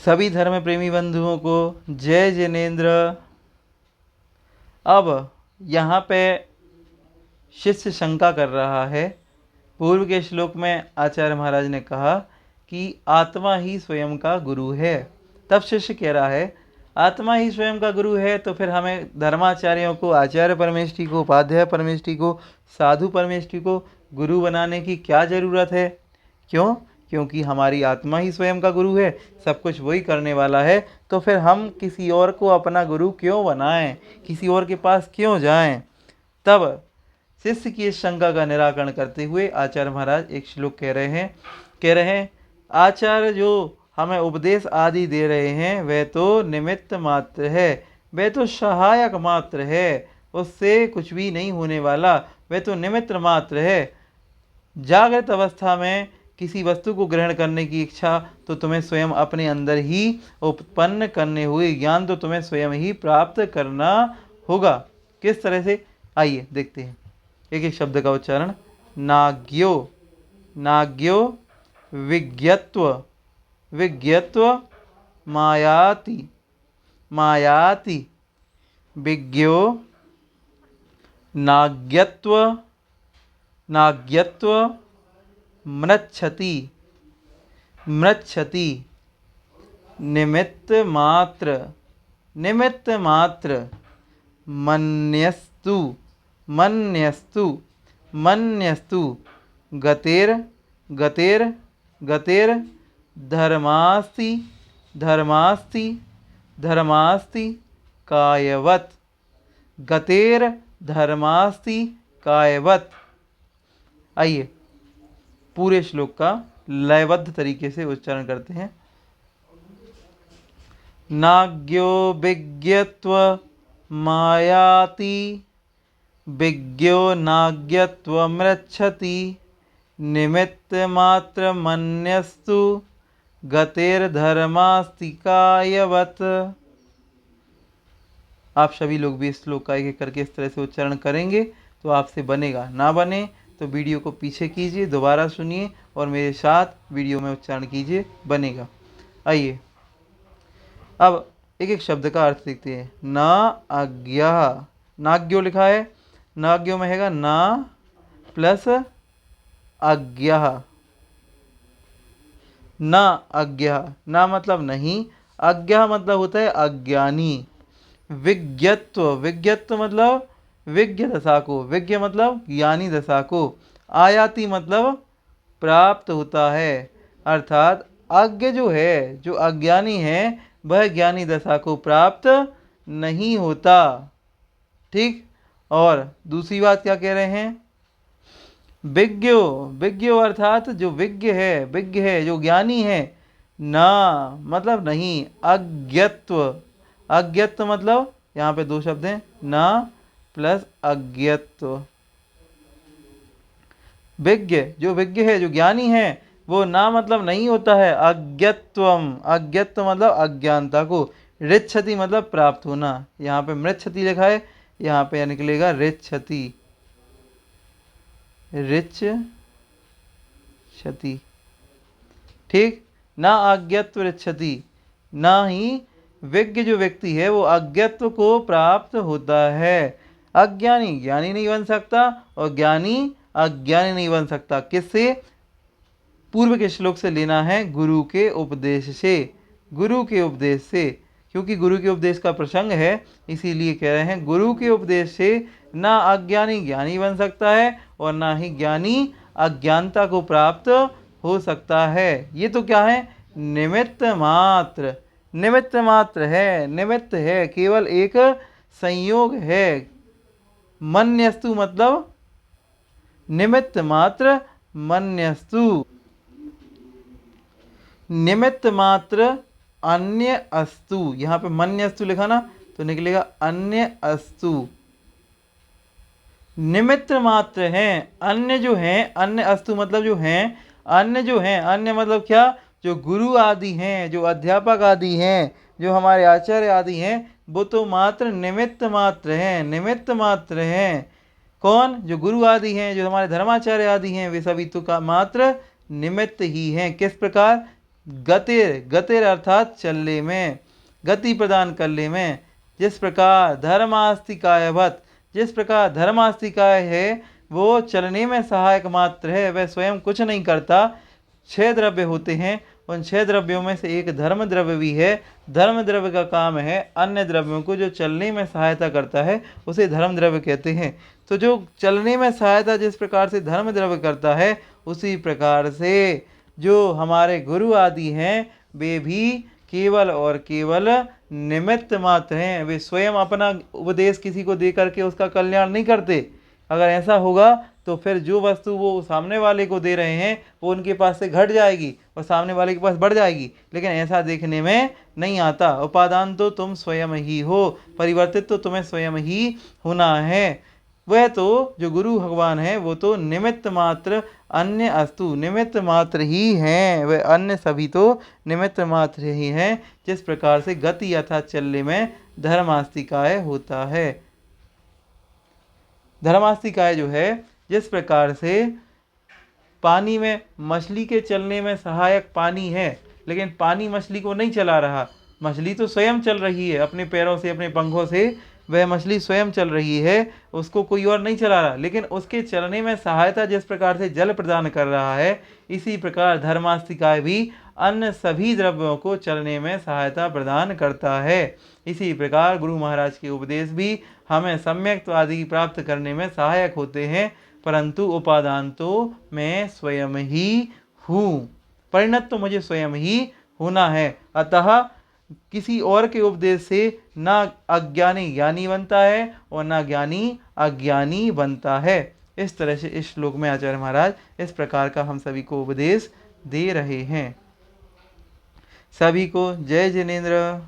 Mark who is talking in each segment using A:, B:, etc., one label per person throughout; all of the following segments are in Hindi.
A: सभी धर्म प्रेमी बंधुओं को जय जिनेंद्र। अब यहाँ पे शिष्य शंका कर रहा है। पूर्व के श्लोक में आचार्य महाराज ने कहा कि आत्मा ही स्वयं का गुरु है। तब शिष्य कह रहा है आत्मा ही स्वयं का गुरु है तो फिर हमें धर्माचार्यों को, आचार्य परमेष्ठी को, उपाध्याय परमेष्ठी को, साधु परमेष्ठी को गुरु बनाने की क्या ज़रूरत है? क्यों? क्योंकि हमारी आत्मा ही स्वयं का गुरु है, सब कुछ वही करने वाला है। तो फिर हम किसी और को अपना गुरु क्यों बनाएं, किसी और के पास क्यों जाएं? तब शिष्य की इस शंका का निराकरण करते हुए आचार्य महाराज एक श्लोक कह रहे हैं आचार्य जो हमें उपदेश आदि दे रहे हैं वह तो निमित्त मात्र है, वह तो सहायक मात्र है, उससे कुछ भी नहीं होने वाला, वह तो निमित्त मात्र है। जागृत अवस्था में किसी वस्तु को ग्रहण करने की इच्छा तो तुम्हें स्वयं अपने अंदर ही उत्पन्न करने हुए ज्ञान तो तुम्हें स्वयं ही प्राप्त करना होगा। किस तरह से, आइए देखते हैं एक एक शब्द का उच्चारण। नाज्ञो, नाज्ञो विज्ञत्व, विज्ञत्व मायाति, मायाति विज्ञो नाज्ञत्व, नाज्ञत्व म्रच्छति, म्रच्छति निमित्त मात्र, निमित्त मात्र मन्यस्तु, मन्यस्तु, मन्यस्तु गतेर, गतेर, गतेर धर्मास्ति, धर्मास्ति, धर्मास्ति कायवत्, गतेर धर्मास्ति कायवत्। आइए पूरे श्लोक का लयबद्ध तरीके से उच्चारण करते हैं। नाज्ञो विज्ञत्व मायाति, विज्ञो नाज्ञत्व म्रच्छति, निमित्त मात्र मन्यस्तु गतेर्धर्मास्ति कायवत्। आप सभी लोग भी इस श्लोक का एक एक करके इस तरह से उच्चारण करेंगे तो आपसे बनेगा, ना बने तो वीडियो को पीछे कीजिए, दोबारा सुनिए और मेरे साथ वीडियो में उच्चारण कीजिए, बनेगा। आइए अब एक एक शब्द का अर्थ देखते हैं। ना आज्ञा, नाज्ञो लिखा है, नाज्ञो में हैगा ना प्लस आज्ञा, ना आज्ञा, ना मतलब नहीं, आज्ञा मतलब होता है अज्ञानी। विज्ञत्व, विज्ञत्व मतलब विज्ञ दशा को, विज्ञ मतलब ज्ञानी दशा को, आयाति मतलब प्राप्त होता है, अर्थात अज्ञ जो है, जो अज्ञानी है वह ज्ञानी दशा को प्राप्त नहीं होता। ठीक। और दूसरी बात क्या कह रहे हैं? विज्ञो, विज्ञो अर्थात जो विज्ञ है, विज्ञ है जो ज्ञानी है, ना मतलब नहीं, अज्ञत्व, अज्ञत्व मतलब यहाँ पे दो शब्द हैं, ना प्लस अज्ञत्व। विज्ञ, जो विज्ञ है जो ज्ञानी है वो ना मतलब नहीं होता है, अज्ञत्वम, अज्ञत्व मतलब अज्ञानता को, ऋच्छति मतलब प्राप्त होना। यहाँ पे मृच्छति लिखा है, यहाँ पे निकलेगा ऋच्छति, ऋच्छ क्षति। ठीक। ना अज्ञत्व ऋच्छति, ना ही विज्ञ जो व्यक्ति है वो अज्ञत्व को प्राप्त होता है। अज्ञानी ज्ञानी नहीं बन सकता और ज्ञानी अज्ञानी नहीं बन सकता। किससे? पूर्व के श्लोक से लेना है, गुरु के उपदेश से, गुरु के उपदेश से, क्योंकि गुरु के उपदेश का प्रसंग है इसीलिए कह रहे हैं गुरु के उपदेश से ना अज्ञानी ज्ञानी बन सकता है और ना ही ज्ञानी अज्ञानता को प्राप्त हो सकता है। ये तो क्या है? निमित्त मात्र, निमित्त मात्र है, निमित्त है, केवल एक संयोग है। मन्यस्तु मतलब निमित्त मात्र, मन्यस्तु निमित्त मात्र, अन्य अस्तु। यहाँ पे मन्यस्तु लिखा ना तो निकलेगा अन्य अस्तु। निमित्त मात्र हैं, अन्य जो हैं, अन्य अस्तु मतलब जो हैं, अन्य जो हैं, अन्य मतलब क्या? जो गुरु आदि हैं, जो अध्यापक आदि हैं, जो हमारे आचार्य आदि हैं, वो तो मात्र निमित्त मात्र हैं, निमित्त मात्र हैं। कौन? जो गुरु आदि हैं, जो हमारे धर्माचार्य आदि हैं, वे सभी तो का मात्र निमित्त ही हैं। किस प्रकार? गतिर, गतिर अर्थात चलने में, गति प्रदान करने में। जिस प्रकार धर्मास्तिकायवत, जिस प्रकार धर्मास्तिकाय है वो चलने में सहायक मात्र है, वह स्वयं कुछ नहीं करता। 6 द्रव्य होते हैं, उन 6 द्रव्यों में से एक धर्म द्रव्य भी है। धर्म द्रव्य का काम है अन्य द्रव्यों को जो चलने में सहायता करता है उसे धर्म द्रव्य कहते हैं। तो जो चलने में सहायता जिस प्रकार से धर्म द्रव्य करता है, उसी प्रकार से जो हमारे गुरु आदि हैं वे भी केवल और केवल निमित्त मात्र हैं। वे स्वयं अपना उपदेश किसी को दे करके उसका कल्याण नहीं करते। अगर ऐसा होगा तो फिर जो वस्तु वो सामने वाले को दे रहे हैं वो उनके पास से घट जाएगी और सामने वाले के पास बढ़ जाएगी, लेकिन ऐसा देखने में नहीं आता। उपादान तो तुम स्वयं ही हो, परिवर्तित तो तुम्हें स्वयं ही होना है। वह तो जो गुरु भगवान है वो तो निमित्त मात्र, अन्य अस्तु निमित्त मात्र ही हैं। वह अन्य सभी तो निमित्त मात्र ही हैं। जिस प्रकार से गति अर्थात चलने में धर्मास्तिकाय होता है। धर्मास्तिकाय जो है, जिस प्रकार से पानी में मछली के चलने में सहायक पानी है, लेकिन पानी मछली को नहीं चला रहा, मछली तो स्वयं चल रही है अपने पैरों से, अपने पंखों से वह मछली स्वयं चल रही है, उसको कोई और नहीं चला रहा, लेकिन उसके चलने में सहायता जिस प्रकार से जल प्रदान कर रहा है, इसी प्रकार धर्मास्तिकाय भी अन्य सभी द्रव्यों को चलने में सहायता प्रदान करता है। इसी प्रकार गुरु महाराज के उपदेश भी हमें सम्यक्त्व आदि प्राप्त करने में सहायक होते हैं, परंतु उपादान तो मैं स्वयं ही हूँ, परिणत तो मुझे स्वयं ही होना है। अतः किसी और के उपदेश से ना अज्ञानी ज्ञानी बनता है और ना ज्ञानी अज्ञानी बनता है। इस तरह से इस श्लोक में आचार्य महाराज इस प्रकार का हम सभी को उपदेश दे रहे हैं। सभी को जय जिनेंद्र।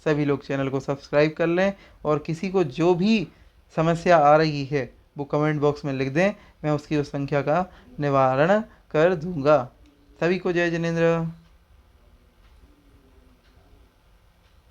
A: सभी लोग चैनल को सब्सक्राइब कर लें और किसी को जो भी समस्या आ रही है वो कमेंट बॉक्स में लिख दें, मैं उसकी उस संख्या का निवारण कर दूंगा। सभी को जय जिनेंद्र।